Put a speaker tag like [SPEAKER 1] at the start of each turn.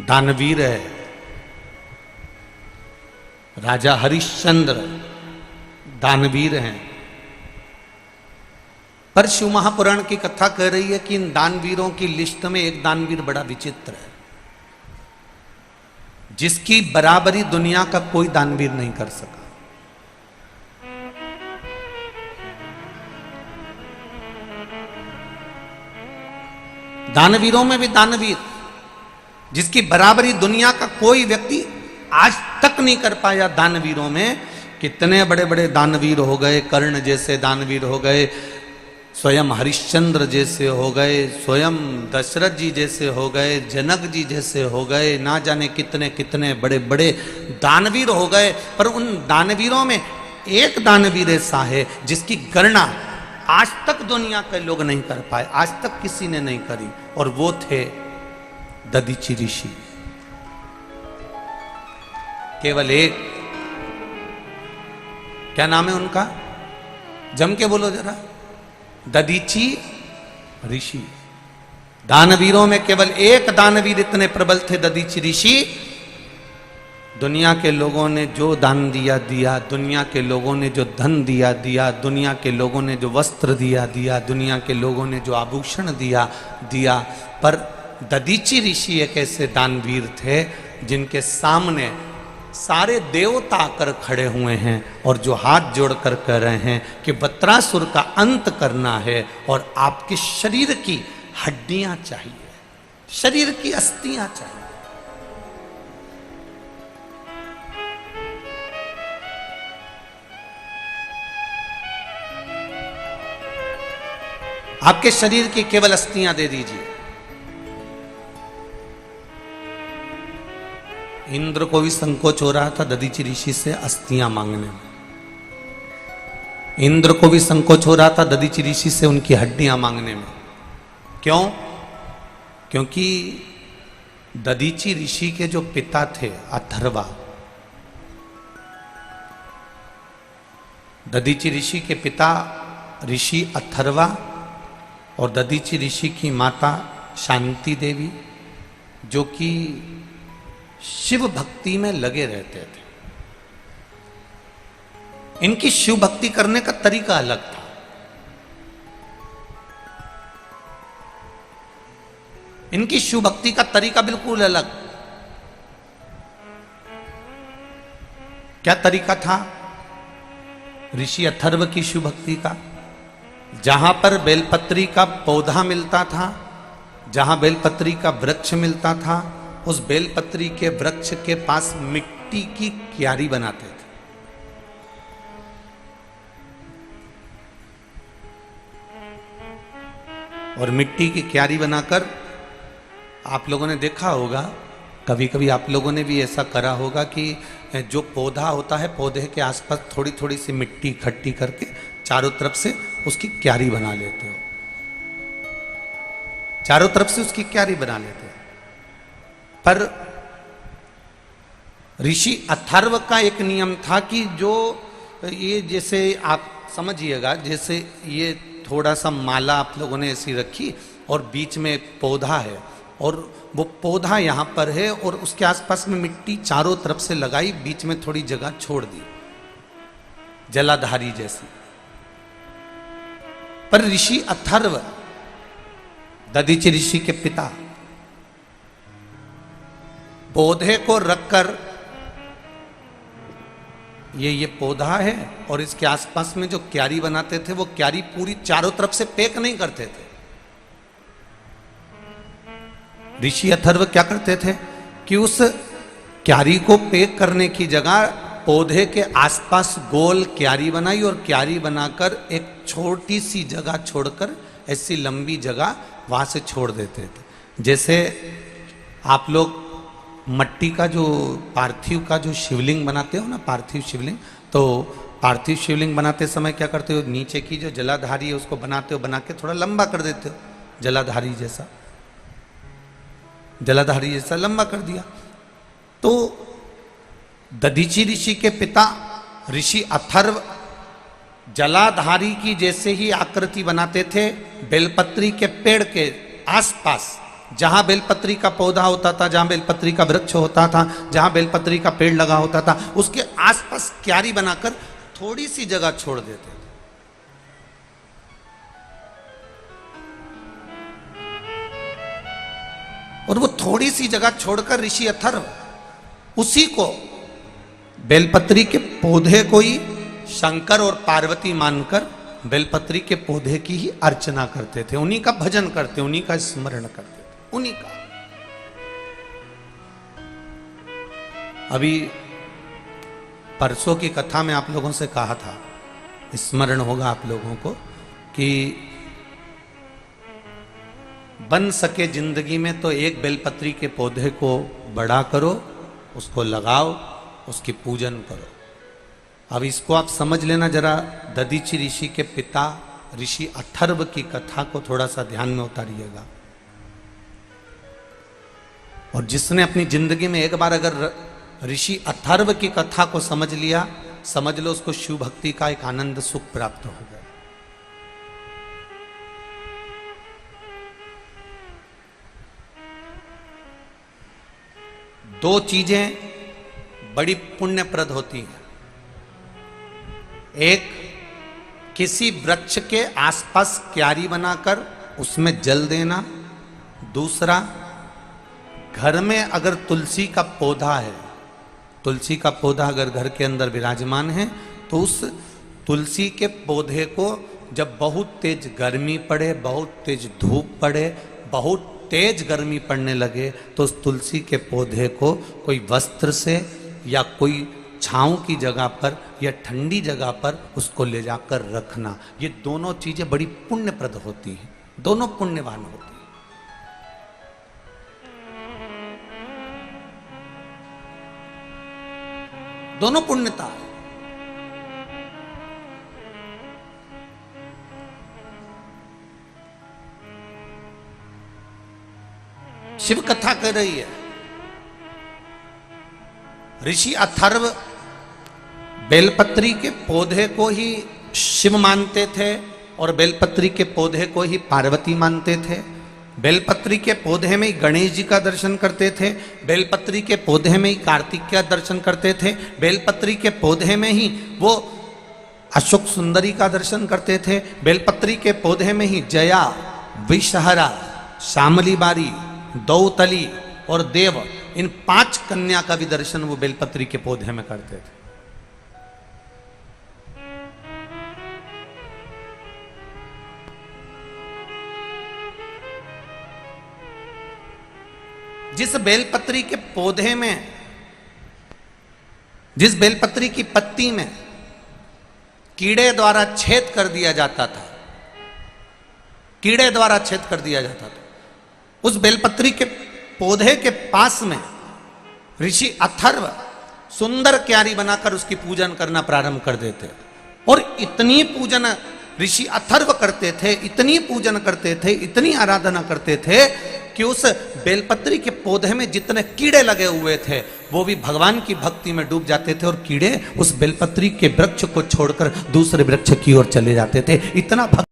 [SPEAKER 1] दानवीर है, राजा हरिश्चंद्र दानवीर हैं। पर शिव महापुराण की कथा कह रही है कि इन दानवीरों की लिस्ट में एक दानवीर बड़ा विचित्र है, जिसकी बराबरी दुनिया का कोई दानवीर नहीं कर सका। दानवीरों में भी दानवीर, जिसकी बराबरी दुनिया का कोई व्यक्ति आज तक नहीं कर पाया। दानवीरों में कितने बड़े बड़े दानवीर हो गए, कर्ण जैसे दानवीर हो गए, स्वयं हरिश्चंद्र जैसे हो गए, स्वयं दशरथ जी जैसे हो गए, जनक जी जैसे हो गए, ना जाने कितने कितने बड़े बड़े दानवीर हो गए। पर उन दानवीरों में एक दानवीर ऐसा है जिसकी गणना आज तक दुनिया के लोग नहीं कर पाए, आज तक किसी ने नहीं करी, और वो थे दधीचि ऋषि। केवल एक, क्या नाम है उनका, जम के बोलो जरा, दधीचि ऋषि। दानवीरों में केवल एक दानवीर इतने प्रबल थे, दधीचि ऋषि। दुनिया के लोगों ने जो दान दिया दिया, दुनिया के लोगों ने जो धन दिया दिया, दुनिया के लोगों ने जो वस्त्र दिया दिया, दुनिया के लोगों ने जो आभूषण दिया दिया, पर दधीचि ऋषि एक ऐसे दानवीर थे जिनके सामने सारे देवता आकर खड़े हुए हैं और जो हाथ जोड़कर कह रहे हैं कि वत्रासुर का अंत करना है और आपके शरीर की हड्डियां चाहिए, शरीर की अस्थियां चाहिए। आपके शरीर की केवल अस्थियां दे दीजिए। इंद्र को भी संकोच हो रहा था दधीचि ऋषि से अस्थियां मांगने में। इंद्र को भी संकोच हो रहा था दधीचि ऋषि से उनकी हड्डियां मांगने में। क्यों? क्योंकि दधीचि ऋषि के जो पिता थे अथर्वा, दधीचि ऋषि के पिता ऋषि अथर्वा और दधीचि ऋषि की माता शांति देवी, जो कि शिव भक्ति में लगे रहते थे। इनकी शिव भक्ति करने का तरीका अलग था। इनकी शिव भक्ति का तरीका बिल्कुल अलग। क्या तरीका था ऋषि अथर्व की शिव भक्ति का? जहां पर बेलपत्री का पौधा मिलता था, जहां बेलपत्री का वृक्ष मिलता था, उस बेलपत्री के वृक्ष के पास मिट्टी की क्यारी बनाते थे। और मिट्टी की क्यारी बनाकर, आप लोगों ने देखा होगा, कभी कभी आप लोगों ने भी ऐसा करा होगा कि जो पौधा होता है, पौधे के आसपास थोड़ी थोड़ी सी मिट्टी इकट्ठी करके चारों तरफ से उसकी क्यारी बना लेते हो, चारों तरफ से उसकी क्यारी बना लेते हो। पर ऋषि अथर्व का एक नियम था कि जो ये, जैसे आप समझिएगा, जैसे ये थोड़ा सा माला आप लोगों ने ऐसी रखी और बीच में पौधा है और वो पौधा यहाँ पर है और उसके आसपास में मिट्टी चारों तरफ से लगाई, बीच में थोड़ी जगह छोड़ दी, जलाधारी जैसी। पर ऋषि अथर्व, दधीचि ऋषि के पिता, पौधे को रखकर, ये पौधा है और इसके आसपास में जो क्यारी बनाते थे, वो क्यारी पूरी चारों तरफ से पैक नहीं करते थे। ऋषि अथर्व क्या करते थे कि उस क्यारी को पैक करने की जगह पौधे के आसपास गोल क्यारी बनाई और क्यारी बनाकर एक छोटी सी जगह छोड़कर ऐसी लंबी जगह वहां से छोड़ देते थे। जैसे आप लोग मट्टी का जो पार्थिव का जो शिवलिंग बनाते हो ना, पार्थिव शिवलिंग, तो पार्थिव शिवलिंग बनाते समय क्या करते हो, नीचे की जो जलाधारी है उसको बनाते हो, बना के थोड़ा लंबा कर देते हो, जलाधारी जैसा, जलाधारी जैसा लंबा कर दिया। तो दधीचि ऋषि के पिता ऋषि अथर्व जलाधारी की जैसे ही आकृति बनाते थे, बेलपत्री के पेड़ के आसपास जहां बेलपत्री का पौधा होता था, जहां बेलपत्री का वृक्ष होता था, जहां बेलपत्री का पेड़ लगा होता था, उसके आसपास क्यारी बनाकर थोड़ी सी जगह छोड़ देते थे। और वो थोड़ी सी जगह छोड़कर ऋषि अथर्व उसी को, बेलपत्री के पौधे को ही शंकर और पार्वती मानकर बेलपत्री के पौधे की ही अर्चना करते थे, उन्हीं का भजन करते, उन्हीं का स्मरण करते थे, उन्हीं का। अभी परसों की कथा में आप लोगों से कहा था, स्मरण होगा आप लोगों को, कि बन सके जिंदगी में तो एक बेलपत्री के पौधे को बड़ा करो, उसको लगाओ, उसकी पूजन करो। अब इसको आप समझ लेना जरा, दधीचि ऋषि के पिता ऋषि अथर्व की कथा को थोड़ा सा ध्यान में उतारिएगा। और जिसने अपनी जिंदगी में एक बार अगर ऋषि अथर्व की कथा को समझ लिया, समझ लो उसको शिव भक्ति का एक आनंद सुख प्राप्त हो गया। दो चीजें बड़ी पुण्यप्रद होती हैं। एक, किसी वृक्ष के आसपास क्यारी बनाकर उसमें जल देना। दूसरा, घर में अगर तुलसी का पौधा है, तुलसी का पौधा अगर घर के अंदर विराजमान है, तो उस तुलसी के पौधे को जब बहुत तेज गर्मी पड़े, बहुत तेज धूप पड़े, बहुत तेज गर्मी पड़ने लगे, तो उस तुलसी के पौधे को कोई वस्त्र से या कोई छांव की जगह पर या ठंडी जगह पर उसको ले जाकर रखना। ये दोनों चीजें बड़ी पुण्यप्रद होती हैं, दोनों पुण्यवान होती हैं। दोनों पुण्यता है। शिव कथा कह रही है, ऋषि अथर्व बेलपत्री के पौधे को ही शिव मानते थे और बेलपत्री के पौधे को ही पार्वती मानते थे। बेलपत्री के पौधे में ही गणेश जी का दर्शन करते थे, बेलपत्री के पौधे में ही कार्तिक का दर्शन करते थे, बेलपत्री के पौधे में ही वो अशोक सुंदरी का दर्शन करते थे, बेलपत्री के पौधे में ही जया, विषहरा, श्यामली बारी, दौतली और देव, इन 5 कन्या का भी दर्शन वो बेलपत्री के पौधे में करते थे। जिस बेलपत्री के पौधे में, जिस बेलपत्री की पत्ती में कीड़े द्वारा छेद कर दिया जाता था, कीड़े द्वारा छेद कर दिया जाता था, उस बेलपत्री के पौधे के पास में ऋषि अथर्व सुंदर क्यारी बनाकर उसकी पूजन करना प्रारंभ कर देते। और इतनी पूजन ऋषि अथर्व करते थे, इतनी पूजन करते थे, इतनी आराधना करते थे कि उस बेलपत्री के पौधे में जितने कीड़े लगे हुए थे वो भी भगवान की भक्ति में डूब जाते थे, और कीड़े उस बेलपत्री के वृक्ष को छोड़कर दूसरे वृक्ष की ओर चले जाते थे। इतना